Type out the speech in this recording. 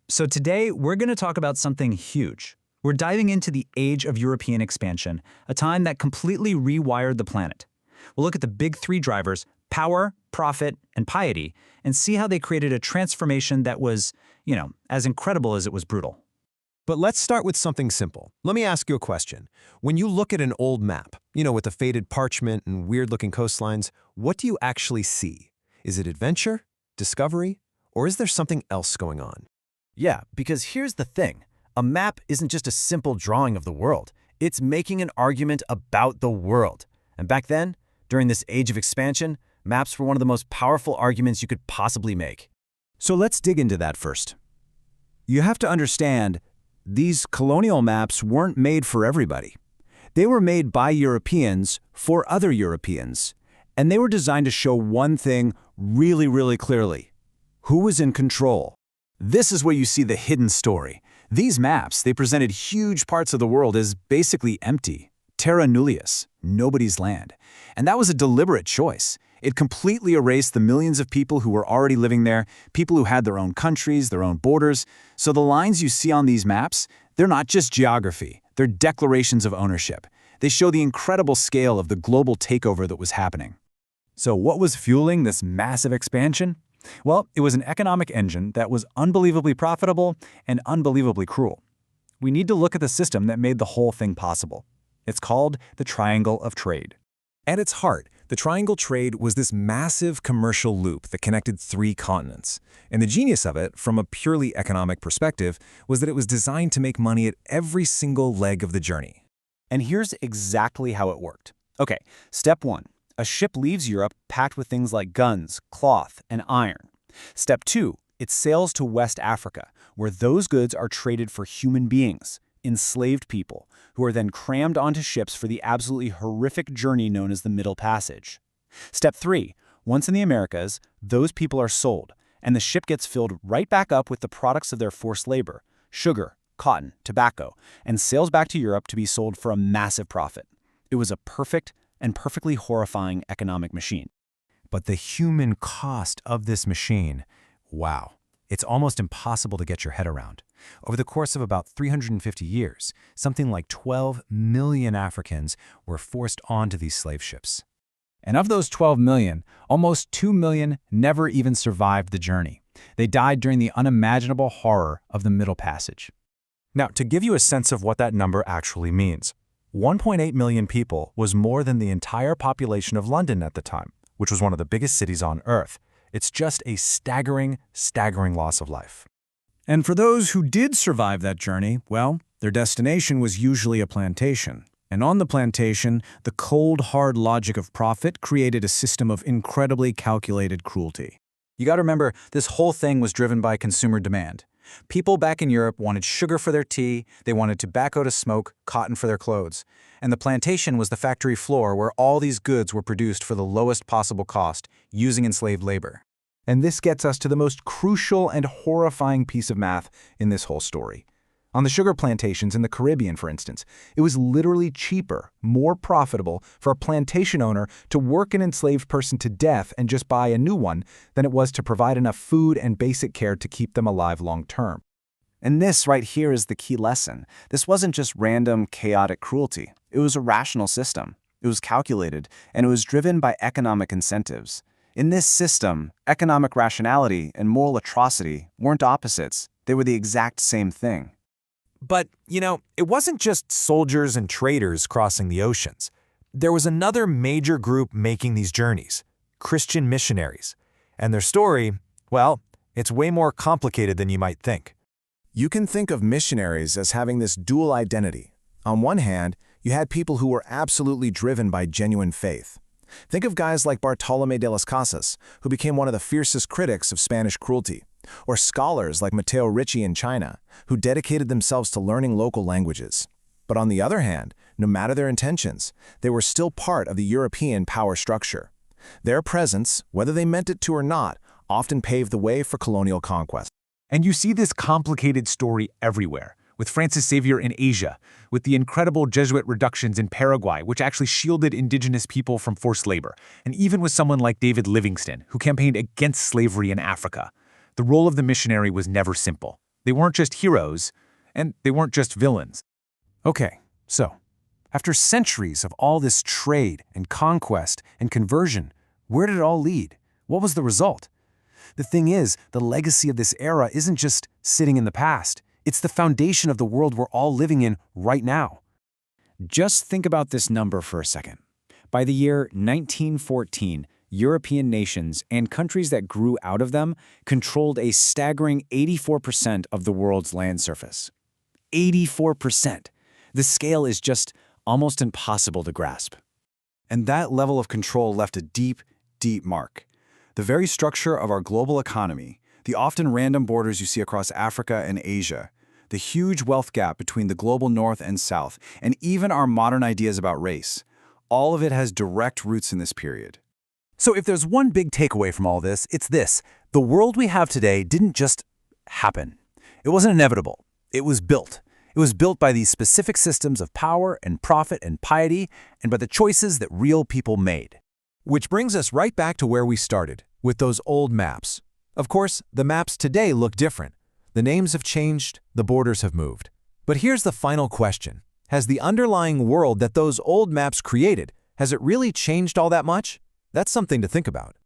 So today, we're going to talk about something huge. We're diving into the age of European expansion, a time that completely rewired the planet. We'll look at the big three drivers, power, profit, and piety, and see how they created a transformation that was, as incredible as it was brutal. But let's start with something simple. Let me ask you a question. When you look at an old map, with the faded parchment and weird-looking coastlines, what do you actually see? Is it adventure, discovery, or is there something else going on? Yeah, because here's the thing. A map isn't just a simple drawing of the world. It's making an argument about the world. And back then, during this age of expansion, maps were one of the most powerful arguments you could possibly make. So let's dig into that first. You have to understand, these colonial maps weren't made for everybody. They were made by Europeans for other Europeans, and they were designed to show one thing really, really clearly: who was in control. This is where you see the hidden story. These maps, they presented huge parts of the world as basically empty, terra nullius, nobody's land. And that was a deliberate choice. It completely erased the millions of people who were already living there, people who had their own countries, their own borders. So the lines you see on these maps, they're not just geography, they're declarations of ownership. They show the incredible scale of the global takeover that was happening. So what was fueling this massive expansion? Well, it was an economic engine that was unbelievably profitable and unbelievably cruel. We need to look at the system that made the whole thing possible. It's called the Triangle of Trade. At its heart, the Triangle Trade was this massive commercial loop that connected 3 continents. And the genius of it, from a purely economic perspective, was that it was designed to make money at every single leg of the journey. And here's exactly how it worked. Okay, step 1. A ship leaves Europe packed with things like guns, cloth, and iron. Step 2. It sails to West Africa, where those goods are traded for human beings, enslaved people, who are then crammed onto ships for the absolutely horrific journey known as the Middle Passage. Step 3. Once in the Americas, those people are sold, and the ship gets filled right back up with the products of their forced labor, sugar, cotton, tobacco, and sails back to Europe to be sold for a massive profit. It was a perfect and perfectly horrifying economic machine. But the human cost of this machine, wow, it's almost impossible to get your head around. Over the course of about 350 years, something like 12 million Africans were forced onto these slave ships. And of those 12 million, almost 2 million never even survived the journey. They died during the unimaginable horror of the Middle Passage. Now, to give you a sense of what that number actually means, 1.8 million people was more than the entire population of London at the time, which was one of the biggest cities on Earth. It's just a staggering, staggering loss of life. And for those who did survive that journey, well, their destination was usually a plantation. And on the plantation, the cold, hard logic of profit created a system of incredibly calculated cruelty. You got to remember, this whole thing was driven by consumer demand. People back in Europe wanted sugar for their tea, they wanted tobacco to smoke, cotton for their clothes. And the plantation was the factory floor where all these goods were produced for the lowest possible cost, using enslaved labor. And this gets us to the most crucial and horrifying piece of math in this whole story. On the sugar plantations in the Caribbean, for instance, it was literally cheaper, more profitable for a plantation owner to work an enslaved person to death and just buy a new one than it was to provide enough food and basic care to keep them alive long term. And this right here is the key lesson. This wasn't just random, chaotic cruelty. It was a rational system. It was calculated, and it was driven by economic incentives. In this system, economic rationality and moral atrocity weren't opposites. They were the exact same thing. But, it wasn't just soldiers and traders crossing the oceans. There was another major group making these journeys, Christian missionaries. And their story, well, it's way more complicated than you might think. You can think of missionaries as having this dual identity. On one hand, you had people who were absolutely driven by genuine faith. Think of guys like Bartolomé de las Casas, who became one of the fiercest critics of Spanish cruelty, or scholars like Matteo Ricci in China, who dedicated themselves to learning local languages. But on the other hand, no matter their intentions, they were still part of the European power structure. Their presence, whether they meant it to or not, often paved the way for colonial conquest. And you see this complicated story everywhere, with Francis Xavier in Asia, with the incredible Jesuit reductions in Paraguay, which actually shielded indigenous people from forced labor, and even with someone like David Livingstone, who campaigned against slavery in Africa. The role of the missionary was never simple. They weren't just heroes, and they weren't just villains. Okay, so, after centuries of all this trade and conquest and conversion, where did it all lead? What was the result? The thing is, the legacy of this era isn't just sitting in the past. It's the foundation of the world we're all living in right now. Just think about this number for a second. By the year 1914, European nations and countries that grew out of them controlled a staggering 84% of the world's land surface. 84%! The scale is just almost impossible to grasp. And that level of control left a deep, deep mark. The very structure of our global economy, the often random borders you see across Africa and Asia, the huge wealth gap between the global north and south, and even our modern ideas about race, all of it has direct roots in this period. So if there's one big takeaway from all this, it's this. The world we have today didn't just happen. It wasn't inevitable. It was built. It was built by these specific systems of power and profit and piety, and by the choices that real people made. Which brings us right back to where we started, with those old maps. Of course, the maps today look different. The names have changed, the borders have moved. But here's the final question. Has the underlying world that those old maps created, has it really changed all that much? That's something to think about.